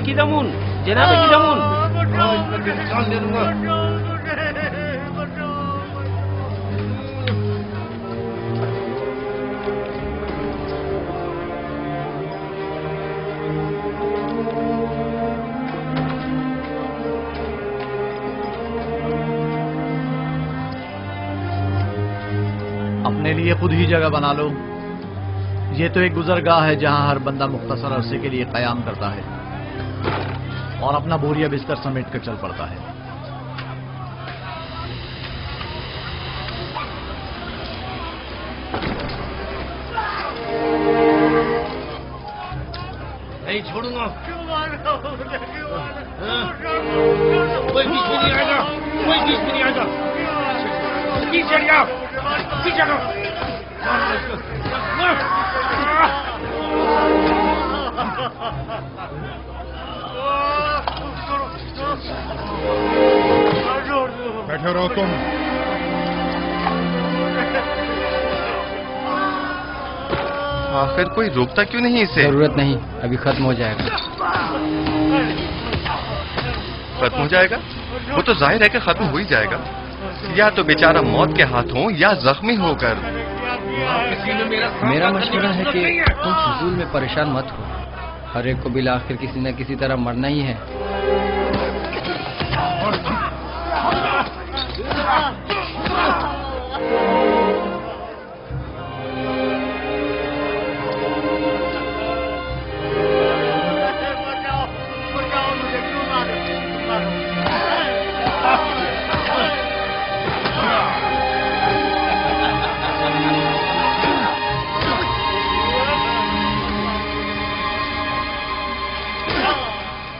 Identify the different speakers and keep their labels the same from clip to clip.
Speaker 1: کی دمون جناب کی دمون
Speaker 2: جان دے دوں گا.
Speaker 3: اپنے لیے خود ہی جگہ بنا لو. یہ تو ایک گزرگاہ ہے جہاں ہر بندہ مختصر عرصے کے لیے قیام کرتا ہے اور اپنا بوریا بستر سمیٹ کر چل پڑتا ہے.
Speaker 2: نہیں چھوڑوں گا. کوئی بیچ میں نہیں آئے گا. کوئی بیچ میں نہیں آئے گا. پیچھے ہٹ جاؤ. پیچھے ہٹو.
Speaker 4: بیٹھے رہو تم.
Speaker 5: آخر کوئی روکتا کیوں نہیں اسے؟
Speaker 6: ضرورت نہیں، ابھی ختم ہو جائے گا.
Speaker 5: ختم ہو جائے گا؟ وہ تو ظاہر ہے کہ ختم ہو ہی جائے گا. یا تو بیچارہ موت کے ہاتھوں یا زخمی ہو کر.
Speaker 6: میرا مشورہ ہے کہ تم فضول میں پریشان مت ہو. ہر ایک کو بالآخر کسی نہ کسی طرح مرنا ہی ہے.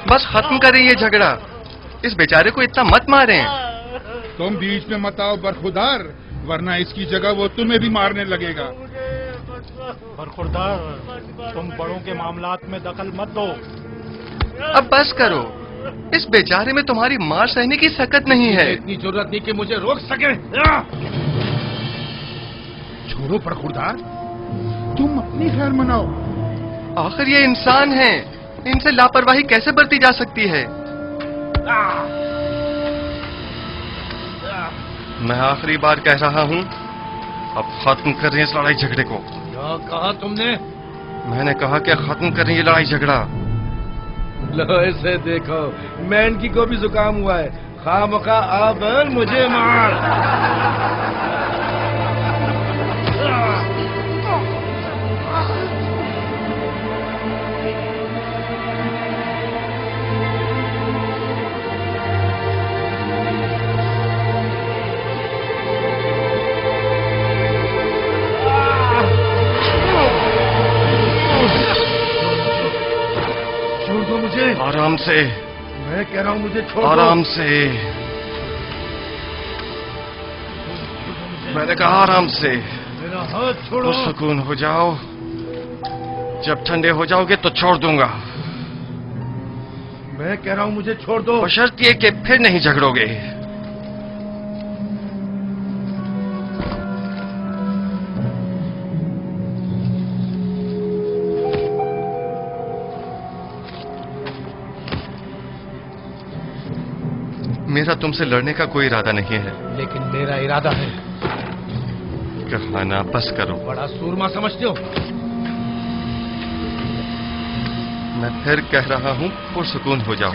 Speaker 5: بس ختم کریں یہ جھگڑا. اس بیچارے کو اتنا مت ماریں.
Speaker 4: تم بیچ میں مت آؤ برخوردار، ورنہ اس کی جگہ وہ تمہیں بھی مارنے لگے گا.
Speaker 7: برخوردار، تم بڑوں کے معاملات میں دخل مت دو.
Speaker 5: اب بس کرو. اس بیچارے میں تمہاری مار سہنے کی سکت نہیں ہے.
Speaker 2: اتنی ضرورت نہیں کہ مجھے روک سکے.
Speaker 4: چھوڑو برخوردار، تم اپنی خیر مناؤ.
Speaker 5: آخر یہ انسان ہیں، ان سے لاپرواہی کیسے برتی جا سکتی ہے؟ میں آخری بار کہہ رہا ہوں، اب ختم کر رہے ہیں اس لڑائی جھگڑے کو.
Speaker 2: کیا کہا تم نے؟
Speaker 5: میں نے کہا کہ ختم کریں یہ لڑائی جھگڑا.
Speaker 2: لو اسے دیکھو، مین کی کو بھی زکام ہوا ہے. خواہ مخواہ اب مجھے مار.
Speaker 5: آرام سے.
Speaker 2: میں کہہ رہا ہوں مجھے چھوڑ دو.
Speaker 5: آرام سے. میں نے کہا آرام سے.
Speaker 2: میرا ہاتھ چھوڑو.
Speaker 5: سکون ہو جاؤ. جب ٹھنڈے ہو جاؤ گے تو چھوڑ دوں گا.
Speaker 2: میں کہہ رہا ہوں مجھے چھوڑ دو.
Speaker 5: بشرط یہ کہ پھر نہیں جھگڑو گے. میرا تم سے لڑنے کا کوئی ارادہ نہیں ہے.
Speaker 2: لیکن میرا ارادہ ہے.
Speaker 5: کہانا بس کرو.
Speaker 2: بڑا سورما سمجھتے ہو.
Speaker 5: میں پھر کہہ رہا ہوں پرسکون ہو جاؤ.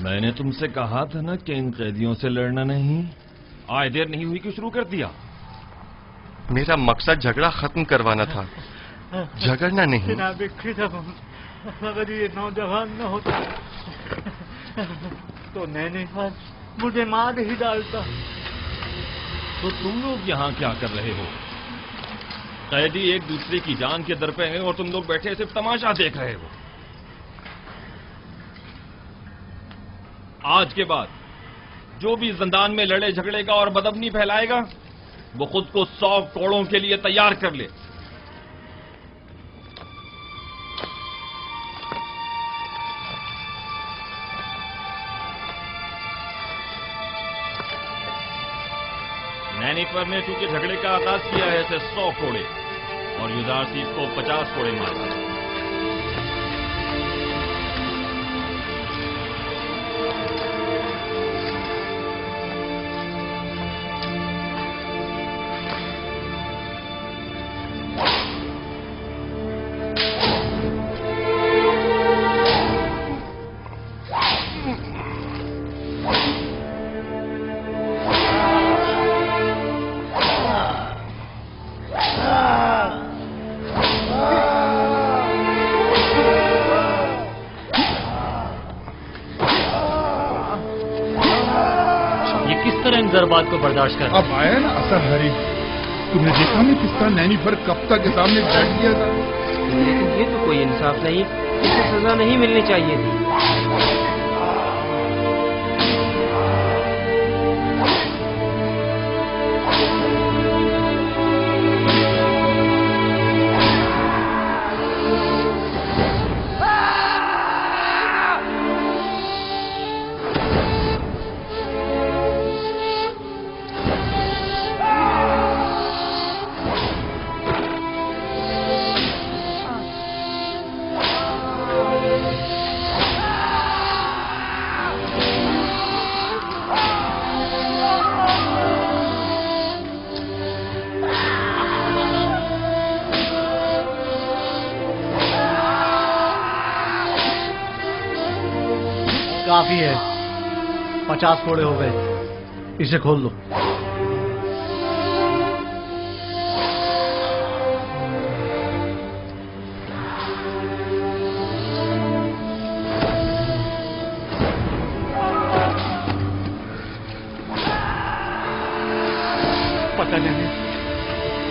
Speaker 8: میں نے تم سے کہا تھا نا کہ ان قیدیوں سے لڑنا نہیں. آئے دیر نہیں ہوئی کہ شروع کر دیا.
Speaker 5: میرا مقصد جھگڑا ختم کروانا تھا، جھگڑنا نہیں.
Speaker 7: جناب اگر یہ نوجوان نہ ہوتا تو نینی خان مجھے مار ہی ڈالتا.
Speaker 8: تو تم لوگ یہاں کیا کر رہے ہو؟ قیدی ایک دوسرے کی جان کے در پہ ہیں اور تم لوگ بیٹھے صرف تماشا دیکھ رہے ہو. آج کے بعد جو بھی زندان میں لڑے جھگڑے گا اور بدامنی پھیلائے گا وہ خود کو 100 کوڑوں کے لیے تیار کر لے. नैनीफर ने चूंकि झगड़े का आगाज किया है इसे 100 कोड़े और युदारसीफ को 50 कोड़े मारे।
Speaker 7: ज़रबात को बर्दाश्त कर।
Speaker 4: अब आया ना असर हरी। तुमने देखा नहीं किसका नैनीफर कप्ता के सामने बैठ गया था।
Speaker 1: लेकिन ये तो कोई इंसाफ नहीं, इसे सजा नहीं मिलनी चाहिए थी।
Speaker 3: काफी है, 50 कोड़े हो गए, इसे खोल लो।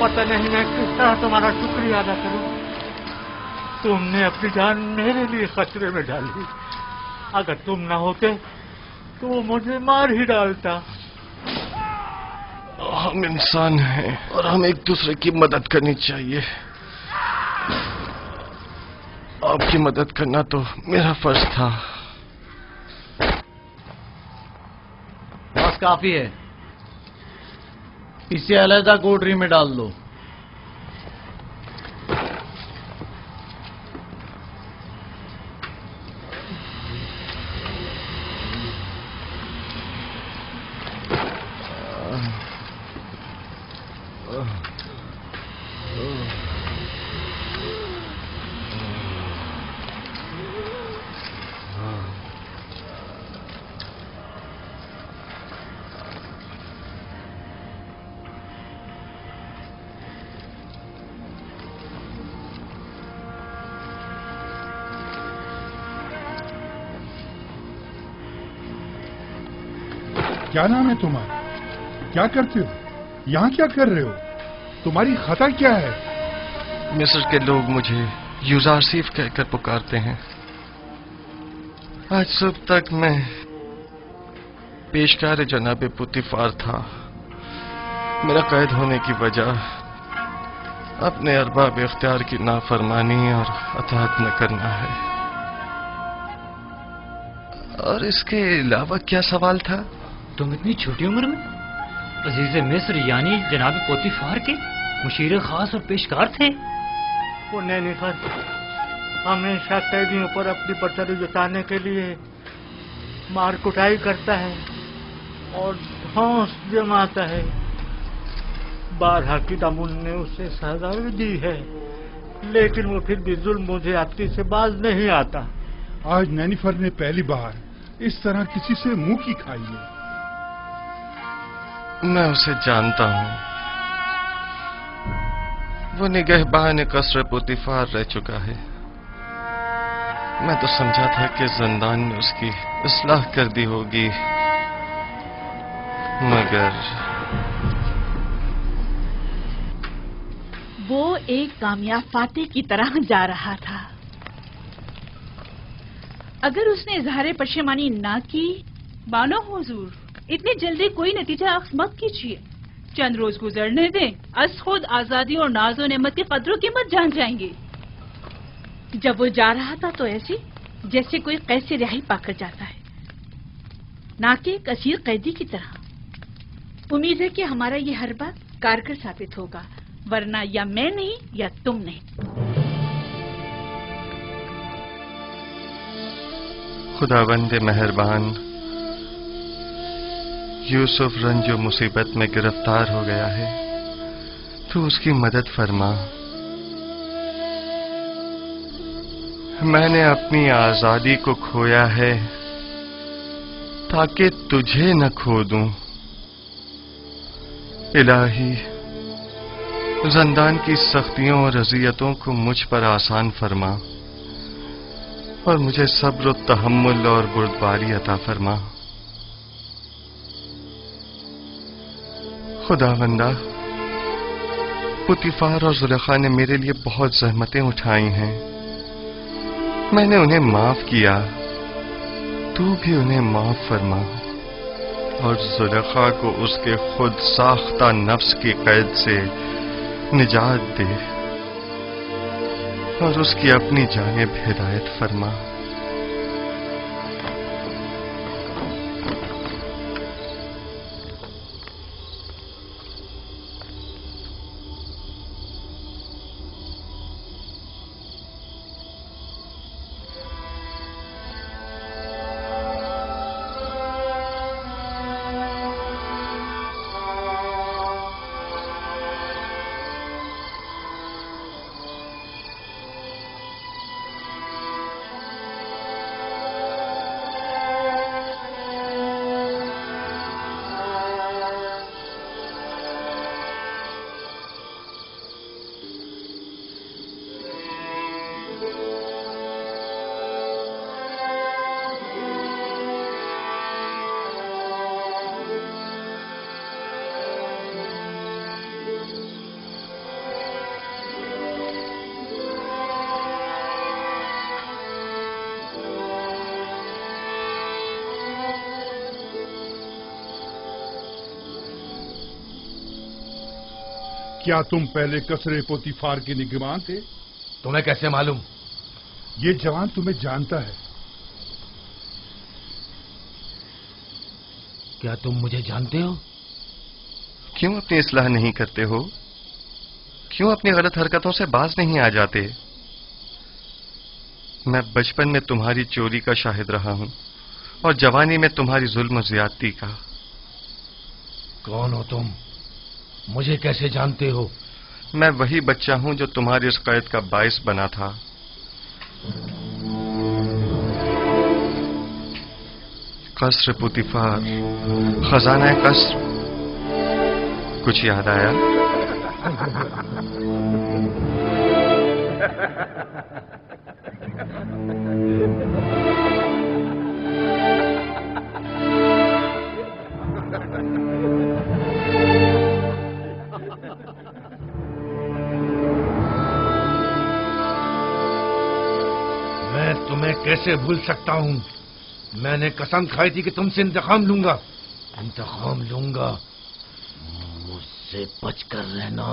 Speaker 7: पता नहीं मैं किस तरह तुम्हारा शुक्रिया अदा करूं। तुमने अपनी जान मेरे लिए खतरे में डाली। अगर तुम ना होते तो वो मुझे मार ही डालता।
Speaker 5: हम इंसान हैं और हमें एक दूसरे की मदद करनी चाहिए। आपकी मदद करना तो मेरा फर्ज था।
Speaker 3: बस काफी है, इसे अलहदा कोठरी में डाल दो।
Speaker 4: क्या नाम है तुम्हारा? क्या करते हो? यहाँ क्या कर रहे हो? तुम्हारी खता क्या है?
Speaker 5: मिस्र के लोग मुझे युजारसीफ कहकर पुकारते हैं। आज सुबह तक मैं पेशकार जनाब पुतिफार था। मेरा कैद होने की वजह अपने अरबाब इख्तियार की नाफरमानी और अताअत न करना है। और इसके अलावा क्या सवाल था?
Speaker 6: तुम इतनी छोटी उम्र में अजीज मिस्र यानी जनाब पोतीफार के मुशीर खास और पेशकार थे।
Speaker 7: वो नैनीफर हमेशा कैदियों पर अपनी बर्तरी जताने के लिए मार कुटाई करता है और धौंस जमाता है। 12 की दामुन ने उसे सजा दी है, लेकिन वो फिर भी जुल्म मुझे आती से बाज नहीं आता।
Speaker 4: आज नैनीफर ने पहली बार इस तरह किसी से मुंह की खाई है।
Speaker 5: मैं उसे जानता हूं। वो निगहबान कसर पुतिफार रह चुका है। मैं तो समझा था कि जिंदान में उसकी इस्लाह कर दी होगी, मगर
Speaker 9: वो एक कामयाब फातेह की तरह जा रहा था। अगर उसने इजहार पशेमानी ना की। बानो हुजूर, इतनी जल्दी कोई नतीजा अख्ज़ मत कीजिए। चंद रोज गुजरने दें, अस खुद आजादी और नाज़ो नेमत की कदरों कीमत जान जाएंगे। जब वो जा रहा था तो ऐसे जैसे कोई कैद से रिहाई पाकर जाता है, ना कि एक असीर कैदी की तरह। उम्मीद है कि हमारा ये हरबा कारगर साबित होगा, वरना या मैं नहीं या तुम नहीं।
Speaker 5: खुदावंद मेहरबान, यूसुफ रंजो मुसीबत में गिरफ्तार हो गया है, तो उसकी मदद फरमा। मैंने अपनी आजादी को खोया है ताकि तुझे न खो दूं। इलाही, ज़िंदान की सख्तियों और अज़ियतों को मुझ पर आसान फरमा और मुझे सब्र और तहम्मुल और बुर्दबारी अता फरमा। खुदावंदा, पुतीफार और जुलेखा ने मेरे लिए बहुत ज़हमतें उठाई हैं, मैंने उन्हें माफ किया, तू भी उन्हें माफ फरमा और जुलेखा को उसके खुद साख्ता नफ्स की कैद से निजात दे और उसकी अपनी जानिब हिदायत फरमा।
Speaker 4: क्या तुम पहले कसरे पोतीफार के निगरान थे?
Speaker 2: तुम्हें कैसे मालूम?
Speaker 4: ये जवान तुम्हें जानता है।
Speaker 2: क्या तुम मुझे जानते हो?
Speaker 5: क्यों अपनी इस्लाह नहीं करते हो? क्यों अपनी गलत हरकतों से बाज नहीं आ जाते? मैं बचपन में तुम्हारी चोरी का शाहिद रहा हूं और जवानी में तुम्हारी जुल्म और ज्यादती का।
Speaker 2: कौन हो तुम? मुझे कैसे जानते हो?
Speaker 5: मैं वही बच्चा हूं जो तुम्हारी इस कैद का बाइस बना था। कसर पुतीफार, खजाना कसर, कुछ याद आया?
Speaker 2: मैं तुम्हें कैसे भूल सकता हूं? मैंने कसम खाई थी कि तुमसे इंतकाम लूंगा। इंतकाम लूंगा। मुझसे बचकर रहना।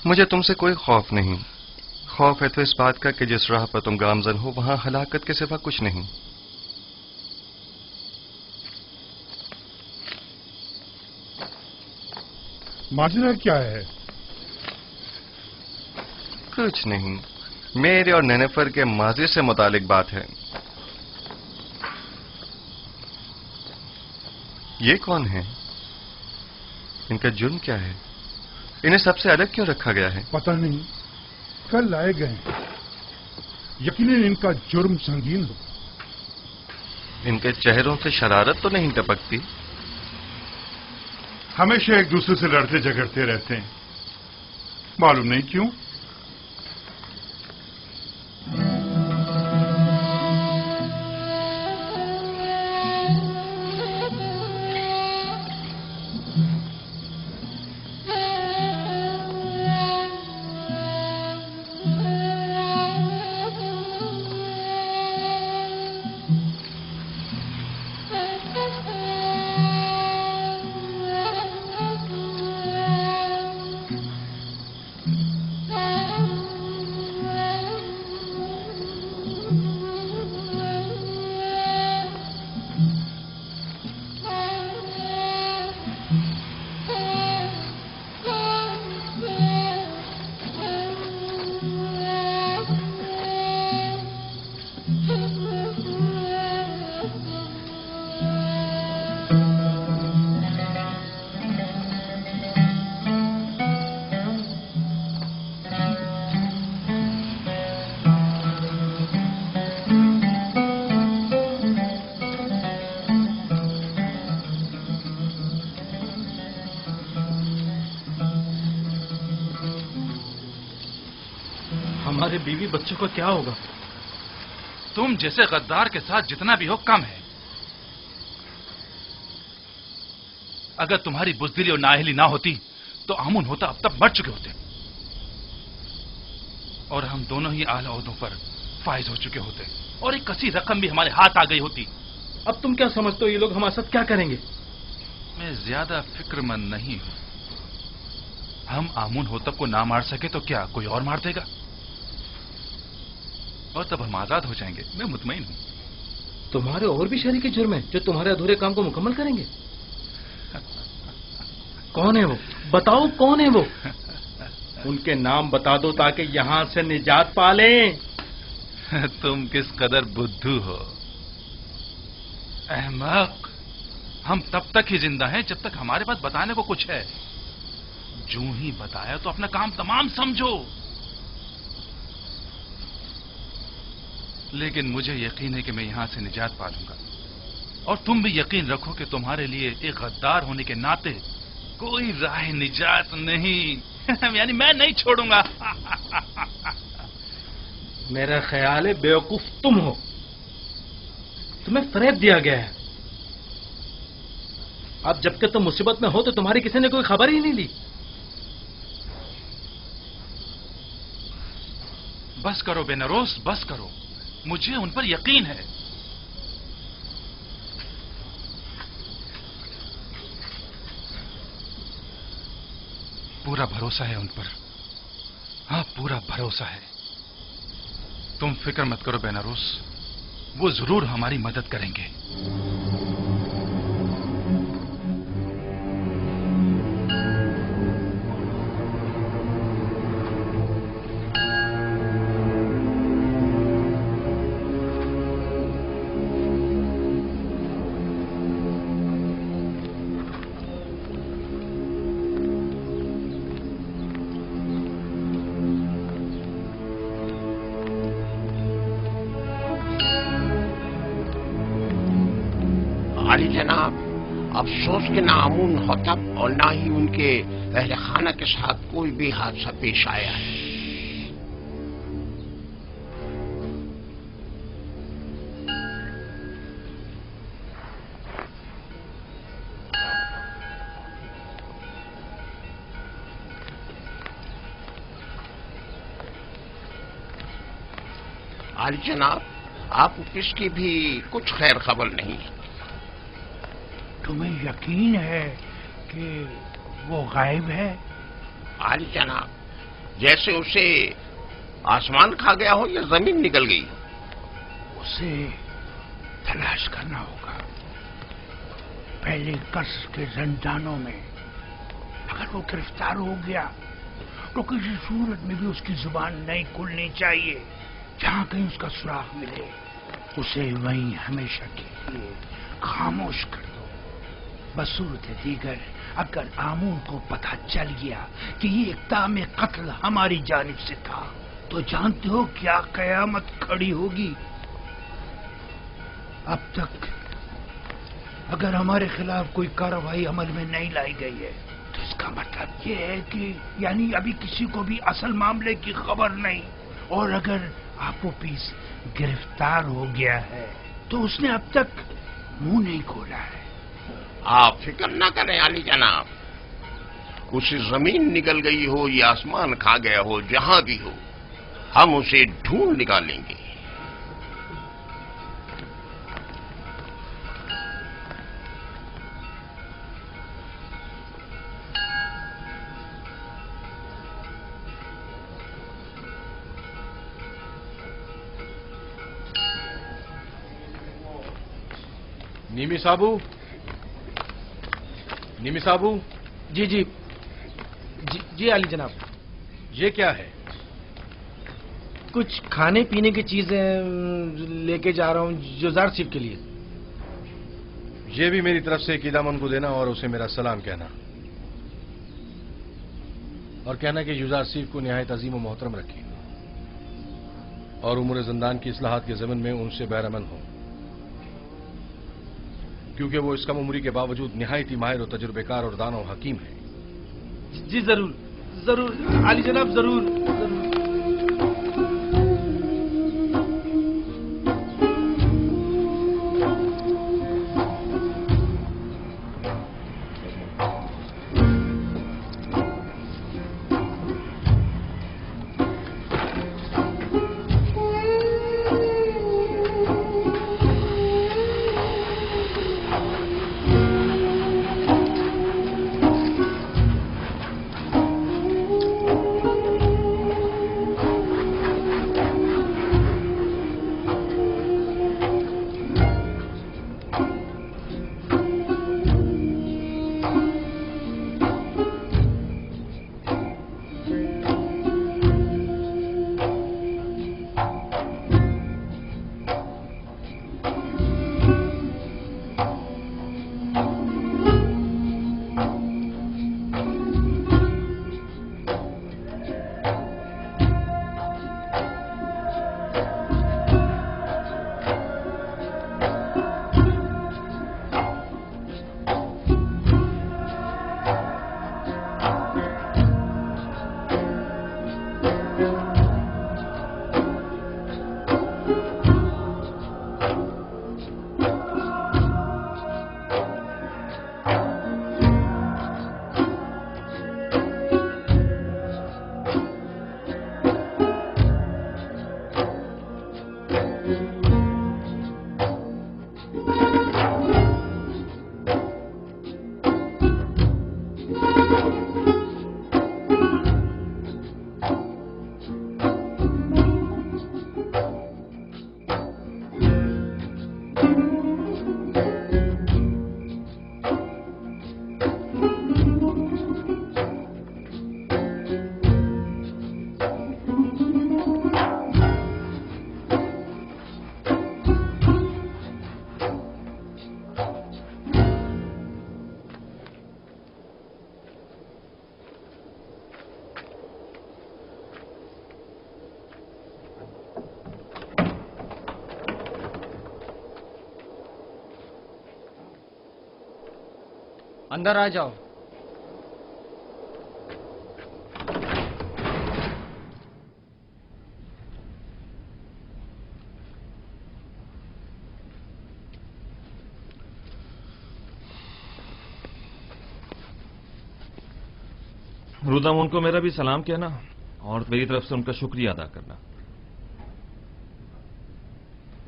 Speaker 5: मुझे तुमसे कोई खौफ नहीं। खौफ है तो इस बात का कि जिस राह पर तुम गामजन हो वहां हलाकत के सिवा कुछ नहीं।
Speaker 4: माजरा क्या है?
Speaker 5: कुछ नहीं, मेरे और नेनेफर के माजी से मुतालिक बात है। ये कौन है? इनका जुर्म क्या है? इन्हें सबसे अलग क्यों रखा गया है?
Speaker 4: पता नहीं, कल लाए गए। यकीनन इनका जुर्म संगीन हो।
Speaker 5: इनके चेहरों से शरारत तो नहीं टपकती?
Speaker 4: हमेशा एक दूसरे से लड़ते झगड़ते रहते हैं, मालूम नहीं क्यों।
Speaker 10: हमारे बीवी बच्चों का क्या होगा?
Speaker 11: तुम जैसे गद्दार के साथ जितना भी हो कम है। अगर तुम्हारी बुज़दिली और नाअहली ना होती तो आमुन होता अब तक मर चुके होते और हम दोनों ही आला ओहदों पर फाइज हो चुके होते और एक कसी रकम भी हमारे हाथ आ गई होती।
Speaker 10: अब तुम क्या समझते हो ये लोग हमारे साथ क्या करेंगे?
Speaker 11: मैं ज्यादा फिक्रमंद नहीं हूं। हम आमुन होतब को ना मार सके तो क्या कोई और मार देगा और तब हम आजाद हो जाएंगे। मैं मुतमईन हूं।
Speaker 10: तुम्हारे और भी शरीके जुर्म हैं जो तुम्हारे अधूरे काम को मुकम्मल करेंगे। कौन है वो? बताओ कौन है वो? उनके नाम बता दो ताकि यहां से निजात पा लें।
Speaker 11: तुम किस कदर बुद्धू हो अहमक। हम तब तक ही जिंदा हैं जब तक हमारे पास बताने को कुछ है। जो ही बताया तो अपना काम तमाम समझो। लेकिन मुझे यकीन है कि मैं यहां से निजात पा लूंगा और तुम भी यकीन रखो कि तुम्हारे लिए एक गद्दार होने के नाते कोई राह निजात नहीं। यानी मैं नहीं छोड़ूंगा।
Speaker 10: मेरा ख्याल है बेवकूफ तुम हो। तुम्हें फरेब दिया गया है। अब जबकि तुम मुसीबत में हो तो तुम्हारी किसी ने कोई खबर ही नहीं ली।
Speaker 11: बस करो बेनरोस, बस करो। मुझे उन पर यकीन है। पूरा भरोसा है उन पर। हाँ, पूरा भरोसा है। तुम फिक्र मत करो बेनारोस, वो जरूर हमारी मदद करेंगे।
Speaker 12: अली जनाब, अफसोस के ना आमुन होतब और ना ही उनके अहले खाना के साथ कोई भी हादसा पेश आया है। अली जनाब, आप किसकी भी कुछ खैर खबर नहीं है।
Speaker 13: तुम्हें यकीन है कि वो गायब है?
Speaker 12: आली जनाब, जैसे उसे आसमान खा गया हो या जमीन निकल गई।
Speaker 13: उसे तलाश करना होगा। पहले कसर के जंजानों में अगर वो गिरफ्तार हो गया तो किसी सूरत में भी उसकी जुबान नहीं खुलनी चाहिए। जहां कहीं उसका सुराग मिले उसे वहीं हमेशा के लिए खामोश कर दो। बसूरत दीगर अगर आमून को पता चल गया कि ये इक़दाम कत्ल हमारी जानिब से था तो जानते हो क्या कयामत खड़ी होगी। अब तक अगर हमारे खिलाफ कोई कार्रवाई अमल में नहीं लाई गई है तो इसका मतलब ये है कि यानी अभी किसी को भी असल मामले की खबर नहीं। और अगर आपोपीस गिरफ्तार हो गया है तो उसने अब तक मुंह नहीं खोला है।
Speaker 12: आप फिक्र ना करें अली जनाब, उसे जमीन निकल गई हो या आसमान खा गया हो, जहां भी हो हम उसे ढूंढ निकालेंगे।
Speaker 3: निमी साबू, निमी साबू।
Speaker 10: जी जी जी अली जनाब।
Speaker 3: ये क्या है?
Speaker 10: कुछ खाने पीने की चीजें लेके जा रहा हूँ जुजार सिफ के लिए।
Speaker 3: ये भी मेरी तरफ से कीदामन को देना और उसे मेरा सलाम कहना और कहना कि जुजार सिफ को निहायत अजीम और मोहतरम रखी और उम्र जिंदान की इस्लाहात के ज़मन में उनसे बैरमन हो, क्योंकि वो इस कम उम्री के बावजूद निहायती माहिर और तजुर्बेकार और दाना और हकीम है।
Speaker 10: जी जरूर जरूर अली जनाब, जरूर जरूर।
Speaker 14: अंदर आ जाओ।
Speaker 8: रुदामुन को मेरा भी सलाम कहना और मेरी तरफ से उनका शुक्रिया अदा करना।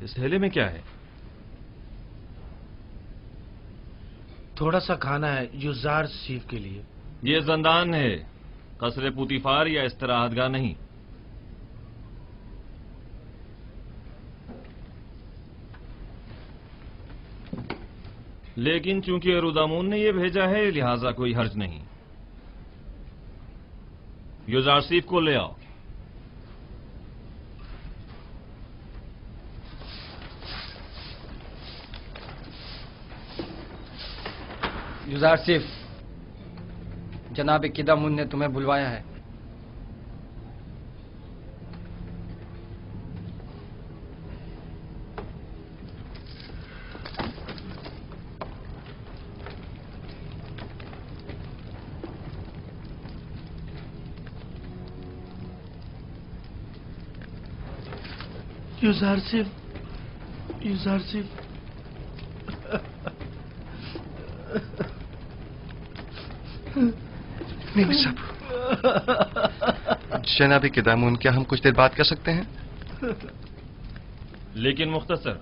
Speaker 8: इस थैले में क्या है?
Speaker 2: थोड़ा सा खाना है युजार सीफ के लिए।
Speaker 8: ये जंदान है, कसरे पुतीफार या इस्तराहतगाह नहीं। लेकिन चूंकि रुदामुन ने ये भेजा है लिहाजा कोई हर्ज नहीं। युजार सीफ को ले आओ।
Speaker 14: युजार सिफ, जनाब किदामुन ने तुम्हें बुलवाया है।
Speaker 2: युजार सिफ, युजार सिफ।
Speaker 5: नहीं साहब, जनाब किदामुन, क्या हम कुछ देर बात कर सकते हैं?
Speaker 8: लेकिन मुख्तसर।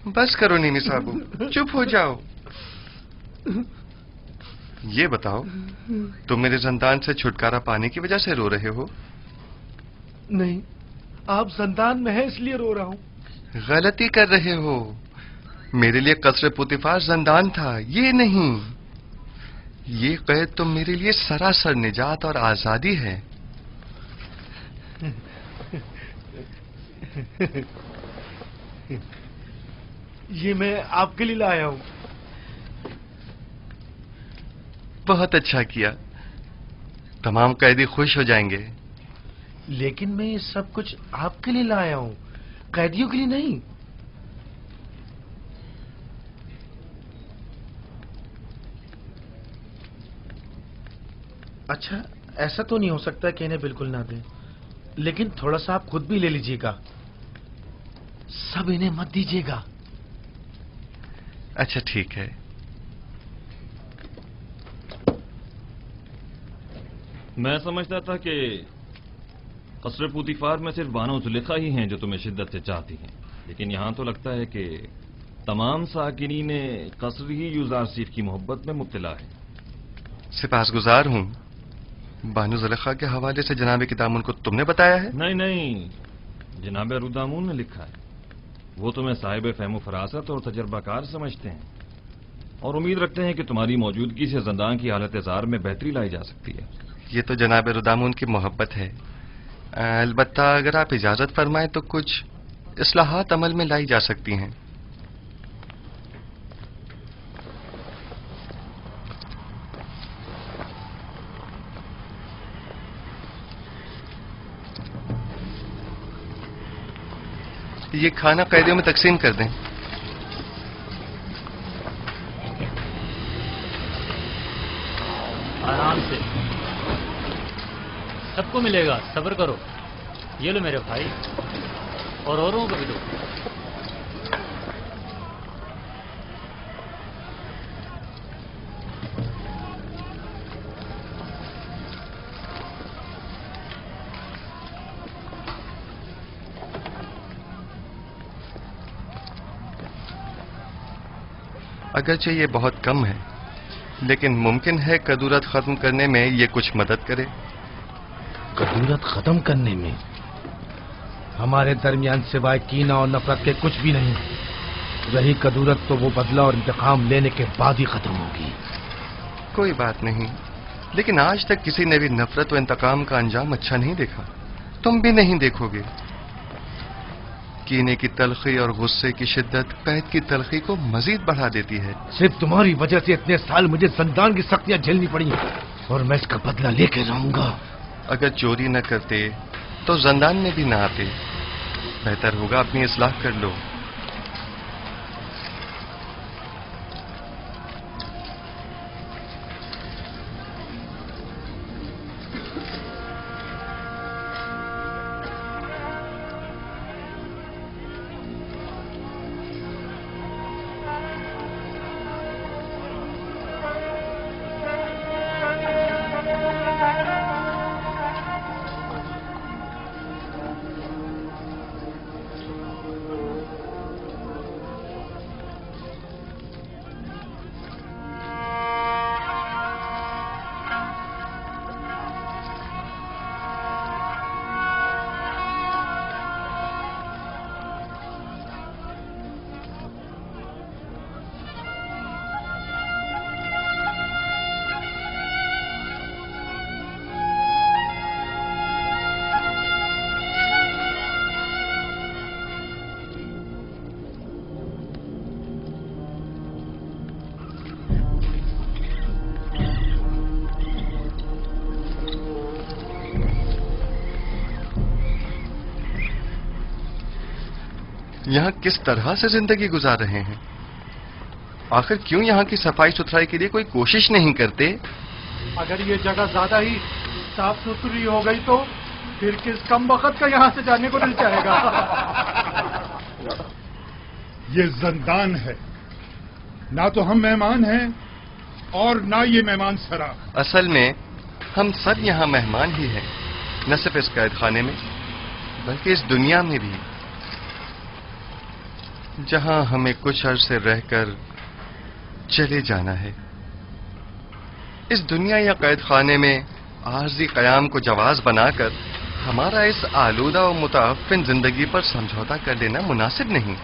Speaker 5: बस करो नीमी साहब, चुप हो जाओ। ये बताओ, तुम मेरे जंदान से छुटकारा पाने की वजह से रो रहे हो?
Speaker 2: नहीं, आप जंदान में हैं इसलिए रो रहा हूं।
Speaker 5: गलती कर रहे हो। मेरे लिए कसरे पुतीफार जंदान था, ये नहीं। ये कैद तो मेरे लिए सरासर निजात और आजादी है।
Speaker 2: ये मैं आपके लिए लाया हूं।
Speaker 5: बहुत अच्छा किया, तमाम कैदी खुश हो जाएंगे।
Speaker 2: लेकिन मैं ये सब कुछ आपके लिए लाया हूं, कैदियों के लिए नहीं। अच्छा, ऐसा तो नहीं हो सकता कि इन्हें बिल्कुल ना दें, लेकिन थोड़ा सा आप खुद भी ले लीजिएगा। सब इन्हें मत दीजिएगा।
Speaker 5: अच्छा ठीक है।
Speaker 8: मैं समझता था कि कसरे पुतीफार में सिर्फ बानो जुलेखा ही हैं जो तुम्हें शिद्दत से चाहती हैं, लेकिन यहां तो लगता है कि तमाम साकिनीन कसर ही युजार सीफ की मोहब्बत में मुब्तला है।
Speaker 5: सिपासगुजार हूं। बानो जुलेखा के हवाले से जनाब किदामुन को तुमने बताया है?
Speaker 8: नहीं नहीं, जनाब रुदामुन ने लिखा है। वो तुम्हें साहिब फहम फरासत और तजर्बाकार समझते हैं और उम्मीद रखते हैं कि तुम्हारी मौजूदगी से जंदान की हालत जार में बेहतरी लाई जा सकती है।
Speaker 5: ये तो जनाब रुदामुन की मोहब्बत है। अलबत्ता अगर आप इजाजत फरमाएं तो कुछ इस्लाहात अमल में लाई जा सकती हैं। ये खाना कैदियों में तकसीम कर दें।
Speaker 6: आराम से, सबको मिलेगा, सब्र करो। ये लो मेरे भाई, और औरों को भी दो।
Speaker 5: अगरचे ये बहुत कम है, लेकिन मुमकिन है कदूरत खत्म करने में ये कुछ मदद करे।
Speaker 2: कदूरत खत्म करने में? हमारे दरमियान सिवाय कीना और नफरत के कुछ भी नहीं। रही कदूरत तो वो बदला और इंतकाम लेने के बाद ही खत्म होगी।
Speaker 5: कोई बात नहीं, लेकिन आज तक किसी ने भी नफरत व इंतकाम का अंजाम अच्छा नहीं देखा। तुम भी नहीं देखोगे। कीने की तलखी और गुस्से की शिद्दत कैद की तलखी को मजीद बढ़ा देती है।
Speaker 2: सिर्फ तुम्हारी वजह से इतने साल मुझे जंदान की सख्तियां झेलनी पड़ी और मैं इसका बदला लेके रहूंगा।
Speaker 5: अगर चोरी न करते तो जंदान में भी न आते। बेहतर होगा अपनी इस्लाह कर लो। یہاں کس طرح سے زندگی گزار رہے ہیں؟ آخر کیوں یہاں کی صفائی ستھرائی کے لیے کوئی کوشش نہیں کرتے؟
Speaker 10: اگر یہ جگہ زیادہ ہی صاف ستھری ہو گئی تو پھر کس کم وقت کا یہاں سے جانے کو دل چاہے گا؟
Speaker 4: یہ زندان ہے، نہ تو ہم مہمان ہیں اور نہ یہ مہمان سرا۔
Speaker 5: اصل میں ہم سب یہاں مہمان ہی ہیں، نہ صرف اس قید خانے میں بلکہ اس دنیا میں بھی، جہاں ہمیں کچھ عرصے رہ کر چلے جانا ہے۔ اس دنیا یا قید خانے میں عارضی قیام کو جواز بنا کر ہمارا اس آلودہ و متعفن زندگی پر سمجھوتا کر لینا مناسب نہیں۔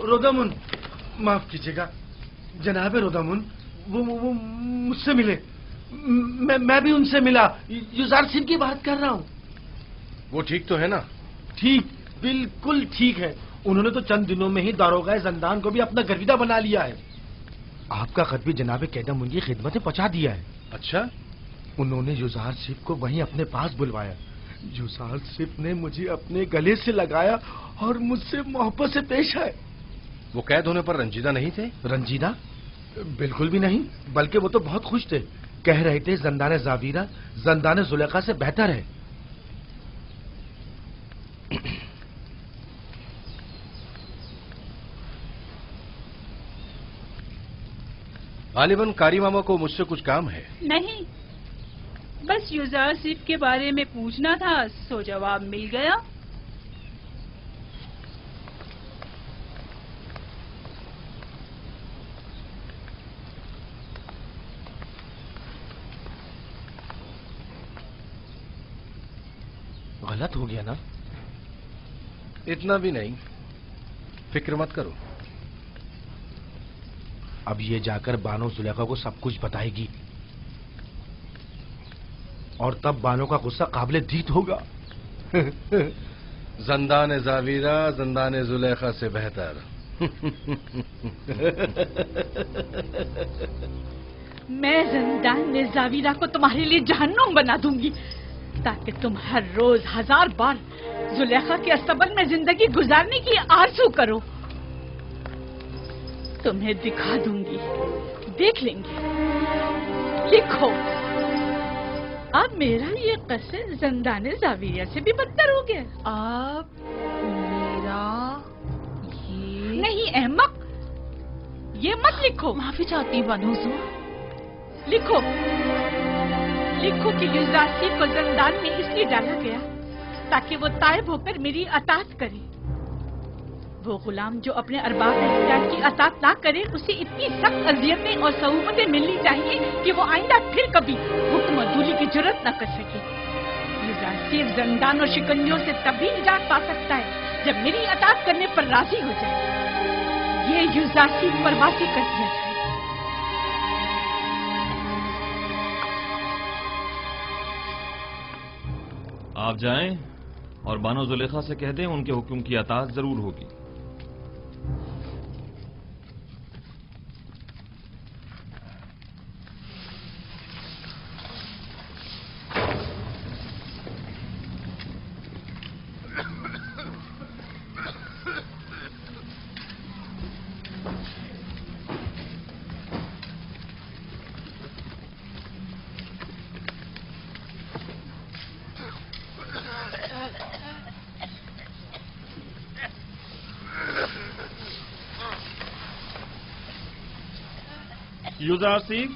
Speaker 2: رودامن، معاف کیجیے گا جناب رودامن، وہ مجھ سے ملے، میں بھی ان سے ملا، یوزار سنگھ کی بات کر رہا ہوں۔
Speaker 10: وہ ٹھیک تو ہے نا؟
Speaker 2: ٹھیک، بالکل ٹھیک ہے۔ انہوں نے تو چند دنوں میں ہی داروغہ زندان کو بھی اپنا گرویدہ بنا لیا ہے۔ آپ کا خط بھی جناب قیدم کی خدمت میں پہنچا دیا ہے۔
Speaker 10: اچھا؟
Speaker 2: انہوں نے یوزار سنگھ کو وہیں اپنے پاس بلوایا۔ یوزار سنگھ نے مجھے اپنے گلے سے لگایا اور مجھ سے محبت سے پیش آئے۔
Speaker 10: وہ قید ہونے پر رنجیدہ نہیں تھے؟
Speaker 2: رنجیدہ؟ بالکل بھی نہیں، بلکہ وہ تو بہت خوش تھے، کہہ رہے تھے زندان زاویرہ زندان زلیخا سے بہتر ہے۔
Speaker 10: غالباً قاری ماما کو مجھ سے کچھ کام ہے۔
Speaker 9: نہیں، بس یوزار سنگھ کے بارے میں پوچھنا تھا، سو جواب مل گیا۔
Speaker 2: غلط ہو گیا نا؟
Speaker 10: اتنا بھی نہیں، فکر مت کرو۔
Speaker 2: اب یہ جا کر بانو زلیخا کو سب کچھ بتائے گی اور تب بانو کا غصہ قابل دید ہوگا۔
Speaker 10: زندان زاویرہ زندان زلیخا سے بہتر۔
Speaker 9: میں زندان زاویرہ کو تمہارے لیے جہنم بنا دوں گی تاکہ تم ہر روز 1000 بار زلیخا کے استبل میں زندگی گزارنے کی آرزو کرو۔ تمہیں دکھا دوں گی، دیکھ لیں گے۔ لکھو، اب میرا یہ قصر زندان زاویرہ سے بھی بدتر ہو گیا۔ اب میرا یہ نہیں احمق، یہ مت لکھو۔ معافی چاہتی ہوں بانو حضور۔ لکھو लिखो कि युज़ारसीब को जिंदान में इसलिए डाला गया ताकि वो ताइब होकर मेरी अतात करे। वो गुलाम जो अपने अरबाब इख्तियार की अतात ना करे, उसे इतनी सख्त अजियतें और सहूमतें मिलनी चाहिए कि वो आइंदा फिर कभी हुक्म अदूली की जरूरत न कर सके। युज़ारसीब जिंदान और शिकंजों से तभी निजात पा सकता है जब मेरी अतात करने पर राजी हो जाए। ये युज़ारसीब पर वासी कर दिया जाए।
Speaker 8: आप जाएं और बानो जुलेखा से कह दें उनके हुक्म की अताअत जरूर होगी। युज़ारसीब,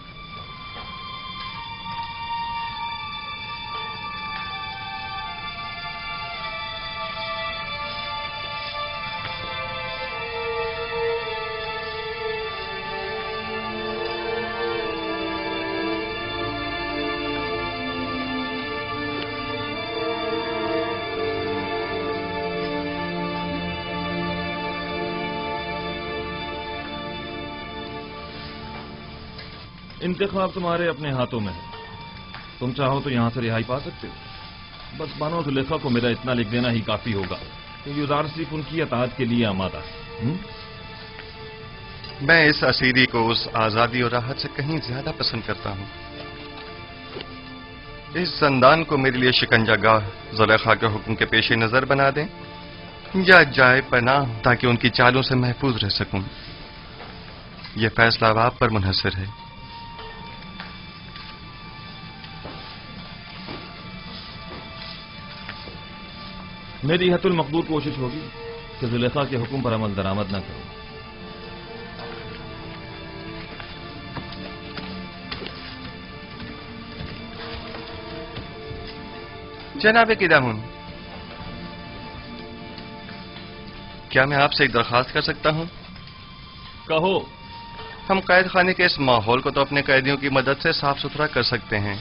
Speaker 8: इंतखाब तुम्हारे अपने हाथों में है। तुम चाहो तो यहां से रिहाई पा सकते हो। बस बानो जुलेखा को मेरा इतना लिख देना ही काफी होगा कि युज़ारसीब उनकी अताअत के लिए आमादा है।
Speaker 5: मैं इस असीरी को उस आजादी और राहत से कहीं ज्यादा पसंद करता हूं। इस जिंदान को मेरे लिए शिकंजागाह जुलेखा के हुक्म के पेश नजर बना दें या जाए पनाह ताकि उनकी चालों से महफूज रह सकूं। यह फैसला अब आप पर मुनहसर है।
Speaker 8: मेरी हतुल मकदूर कोशिश होगी कि जुलेखा के हुक्म पर अमल दरामद न करूं।
Speaker 5: जनाब किदामुन, क्या मैं आपसे एक दरखास्त कर सकता हूं?
Speaker 8: कहो।
Speaker 5: हम कैद खाने के इस माहौल को तो अपने कैदियों की मदद से साफ सुथरा कर सकते हैं,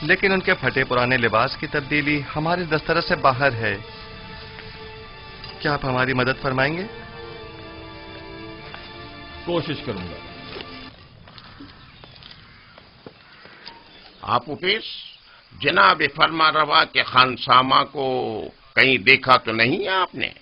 Speaker 5: लेकिन उनके फटे पुराने लिबास की तब्दीली हमारे दस्तरस से बाहर है। क्या आप हमारी मदद फरमाएंगे?
Speaker 8: कोशिश करूंगा।
Speaker 12: आप उपेश, जनाब फरमा रवा के खानसामा को कहीं देखा तो नहीं है आपने?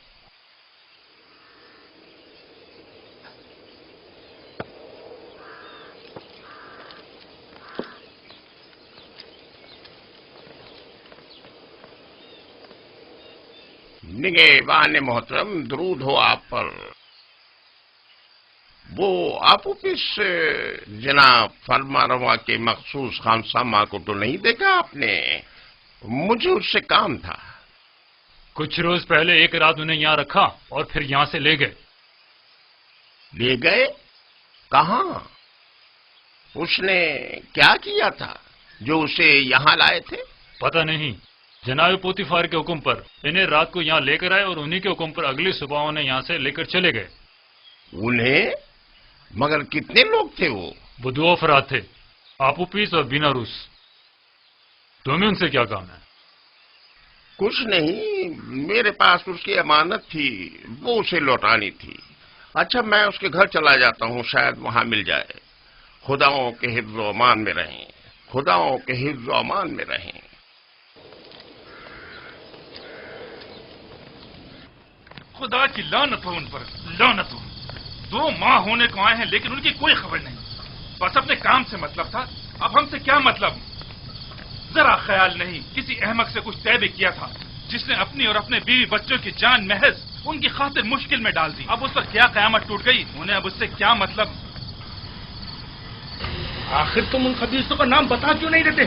Speaker 12: निगहबान मोहतरम, दरूद हो आप पर। वो आप उपिस जनाब फरमा रवा के मखसूस खानसामा को तो नहीं देखा आपने? मुझे उससे काम था।
Speaker 6: कुछ रोज पहले एक रात उन्हें यहाँ रखा और फिर यहाँ से ले गए।
Speaker 12: ले गए? कहाँ? उसने क्या किया था जो उसे यहाँ लाए थे?
Speaker 6: पता नहीं। जनाब पोतीफार के हुक्म पर इन्हें रात को यहाँ लेकर आए और उन्हीं के हुक्म पर अगली सुबह उन्हें यहाँ से लेकर चले गए।
Speaker 12: उन्हें? मगर कितने लोग थे वो?
Speaker 6: 2 अफराद थे, आपूपीस और बिना रूस। तुम्हें उनसे क्या काम है?
Speaker 12: कुछ नहीं, मेरे पास उसकी अमानत थी, वो उसे लौटानी थी। अच्छा, मैं उसके घर चला जाता हूँ, शायद वहां मिल जाए। खुदाओं के हिफ्ज़ व अमान में रहें, खुदाओं के हिफ्ज़ व अमान में रहें।
Speaker 11: खुदा की लानत हो उन पर, लानत हो। 2 माह होने को आए हैं लेकिन उनकी कोई खबर नहीं। बस अपने काम से मतलब था, अब हमसे क्या मतलब? जरा ख्याल नहीं किसी अहमक से कुछ तय भी किया था जिसने अपनी और अपने बीवी बच्चों की जान महज उनकी खातिर मुश्किल में डाल दी। अब उस पर क्या कयामत टूट गई, उन्हें अब उससे क्या मतलब?
Speaker 10: आखिर तुम उन खबीसों का नाम बता क्यों नहीं देते?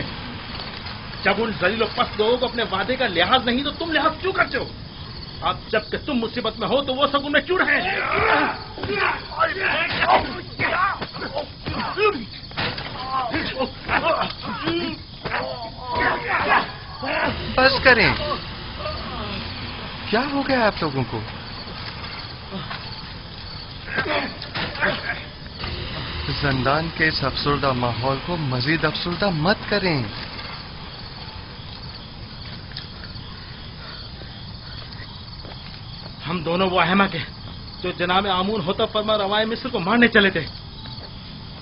Speaker 10: जब उन जलील और पस्त लोगों को अपने वादे का लिहाज नहीं तो तुम लिहाज क्यों करते हो? अब जबकि तुम मुसीबत में हो तो वो सब उनमें क्यों रहे?
Speaker 5: बस करें। क्या हो गया आप लोगों को? जिंदान के इस अफसरदा माहौल को मजीद अफसरदा मत करें।
Speaker 10: हम दोनों वो अहमक हैं जो जनाब आमून होता फरमा रवाए मिस्र को मारने चले थे,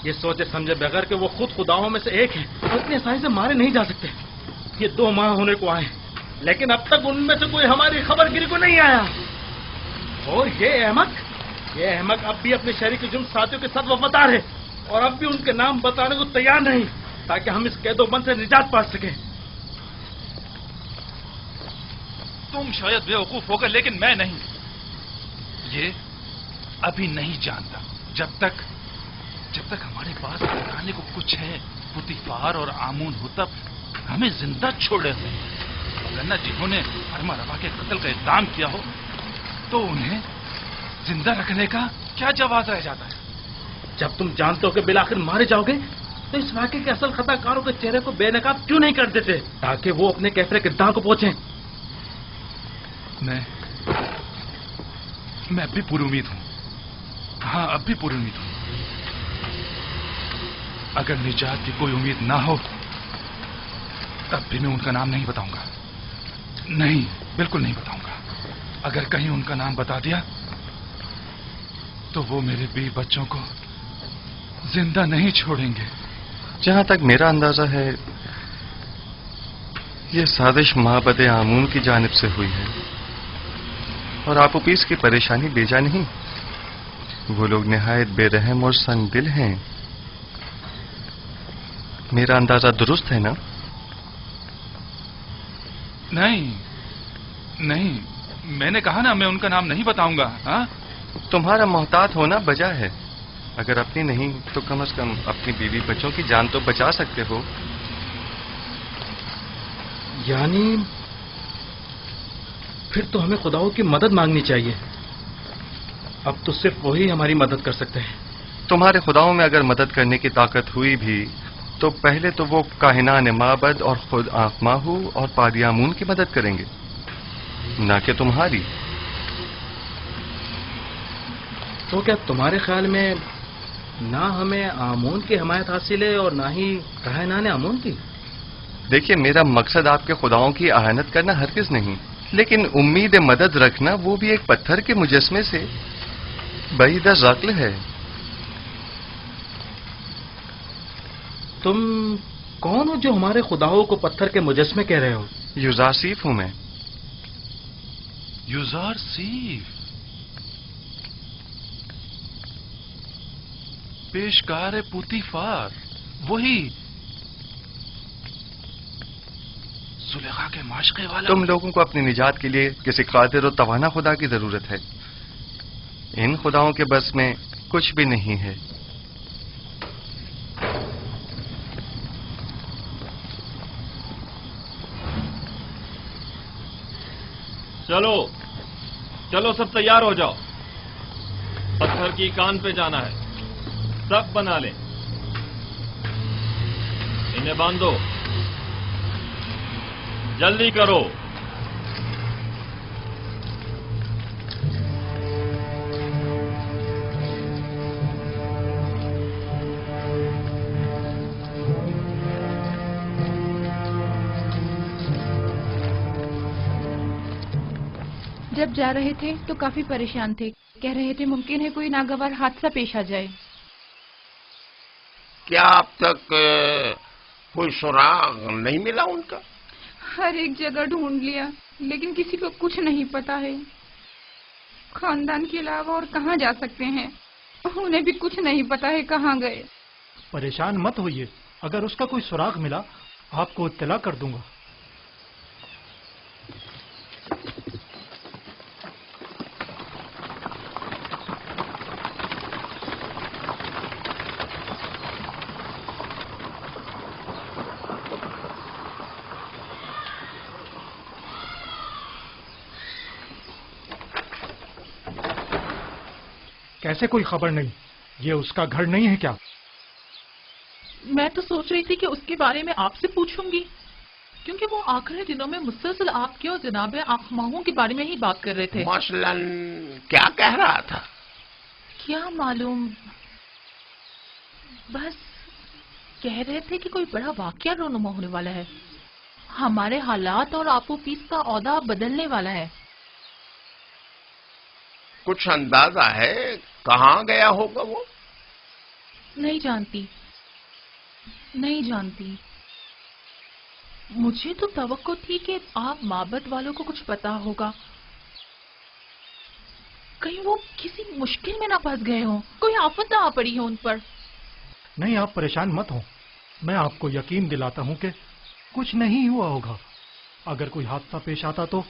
Speaker 10: ये सोचे समझे बगैर कि वो खुद खुदाओं में से एक है और इतनी आसानी से मारे नहीं जा सकते। ये 2 माह होने को आए, लेकिन अब तक उनमें से कोई हमारी खबरगिरी को नहीं आया। और ये अहमक अब भी अपने शरीक जुर्म साथियों के साथ वफादार है और अब भी उनके नाम बताने को तैयार नहीं, ताकि हम इस कैदोबंद से निजात पा सकें।
Speaker 11: तुम शायद बेवकूफ होगा, लेकिन मैं नहीं। ये अभी नहीं जानता। जब तक हमारे पास बताने को कुछ है, पुतीफार और आमून हुतब हमें जिंदा छोड़े हुए, वरना जिन्होंने फरमा रवा के कत्ल का इक़दाम किया हो तो उन्हें जिंदा रखने का क्या जवाब रह जाता है?
Speaker 10: जब तुम जानते हो कि बिलाखिर मारे जाओगे, तो इस वाक़े के असल खताकारों के चेहरे को बेनकाब क्यों नहीं कर देते, ताकि वो अपने कैफरे किरदार को पहुंचे?
Speaker 11: मैं अब भी पूरी उम्मीद हूं। हाँ, अब भी पूरी उम्मीद हूं। अगर निजात की कोई उम्मीद ना हो तब भी मैं उनका नाम नहीं बताऊंगा। नहीं, बिल्कुल नहीं बताऊंगा। अगर कहीं उनका नाम बता दिया तो वो मेरे 20 बच्चों को जिंदा नहीं छोड़ेंगे।
Speaker 5: जहां तक मेरा अंदाजा है, ये साजिश माबद आमून की जानिब से हुई है और आपूपीस की परेशानी बेजा नहीं। वो लोग निहायत बेरहम और संगदिल हैं। मेरा अंदाजा दुरुस्त है ना?
Speaker 11: नहीं, मैंने कहा ना मैं उनका नाम नहीं बताऊंगा। हाँ,
Speaker 5: तुम्हारा मोहतात होना बजा है। अगर अपनी नहीं तो कम से कम अपनी बीवी बच्चों की जान तो बचा सकते हो।
Speaker 10: यानी फिर तो हमें खुदाओं की मदद मांगनी चाहिए। अब तो सिर्फ वही हमारी मदद कर सकते हैं।
Speaker 5: तुम्हारे खुदाओं में अगर मदद करने की ताकत हुई भी तो पहले तो वो काहिनान माबद और खुद आफमाहू और पादियामून की मदद करेंगे, ना कि तुम्हारी।
Speaker 10: तो क्या तुम्हारे ख्याल में ना हमें आमून की हमायत हासिल है और ना ही काहिनान आमून की?
Speaker 5: देखिए, मेरा मकसद आपके खुदाओं की आहानत करना हरगिज नहीं, लेकिन उम्मीद मदद रखना वो भी एक पत्थर के मुजस्मे से बईद अक़्ल है।
Speaker 10: तुम कौन हो जो हमारे खुदाओं को पत्थर के मुजस्मे कह रहे हो?
Speaker 5: युजारसीफ हूं मैं।
Speaker 11: युजारसीफ, पेशकार पुतीफार, वही सुलेखा के माशके वाला।
Speaker 5: तुम लोगों को अपनी निजात के लिए किसी कादिर और तवाना खुदा की जरूरत है। इन खुदाओं के बस में कुछ भी नहीं है।
Speaker 8: चलो सब तैयार हो जाओ। पत्थर की कान पे जाना है। सब बना ले। इन्हें बांधो, जल्दी करो।
Speaker 15: जब जा रहे थे तो काफी परेशान थे। कह रहे थे मुमकिन है कोई नागवार हादसा पेश आ जाए।
Speaker 12: क्या अब तक कोई सुराग नहीं मिला उनका?
Speaker 15: हर एक जगह ढूंढ लिया, लेकिन किसी को कुछ नहीं पता है। खानदान के अलावा और कहाँ जा सकते हैं? उन्हें भी कुछ नहीं पता है कहाँ गए।
Speaker 7: परेशान मत होइए, अगर उसका कोई सुराग मिला आपको इत्तला कर दूंगा। कैसे कोई खबर नहीं? ये उसका घर नहीं है क्या?
Speaker 9: मैं तो सोच रही थी कि उसके बारे में आपसे पूछूंगी।
Speaker 16: क्योंकि वो आखिरी दिनों में मुसलसल आपके और जनाब आखमाहों के बारे में ही बात कर रहे थे।
Speaker 12: मसलन क्या कह रहा था?
Speaker 16: क्या मालूम, बस कह रहे थे कि कोई बड़ा वाकया रोनुमा होने वाला है, हमारे हालात और आपो पीस का औदा बदलने वाला है।
Speaker 12: कुछ अंदाजा है कहाँ गया होगा वो?
Speaker 16: नहीं जानती, नहीं जानती। मुझे तो तवक्को थी कि आप माबद वालों को कुछ पता होगा, कहीं वो किसी मुश्किल में ना फंस गए हो, कोई आफत ना आ पड़ी हो उन पर।
Speaker 10: नहीं, आप परेशान मत हो, मैं आपको यकीन दिलाता हूँ कि कुछ नहीं हुआ होगा। अगर कोई हादसा पेश आता तो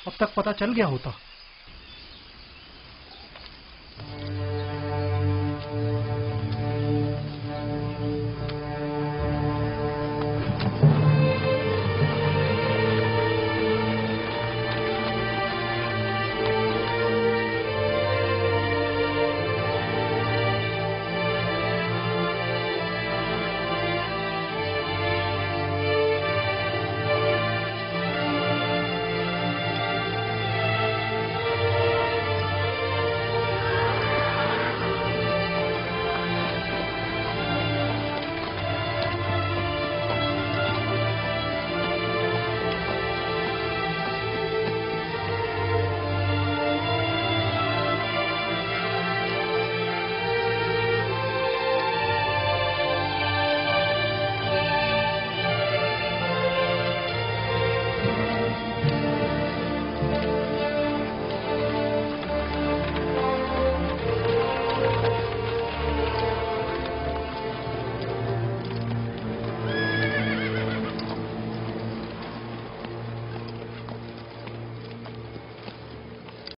Speaker 10: अब तक पता चल गया होता।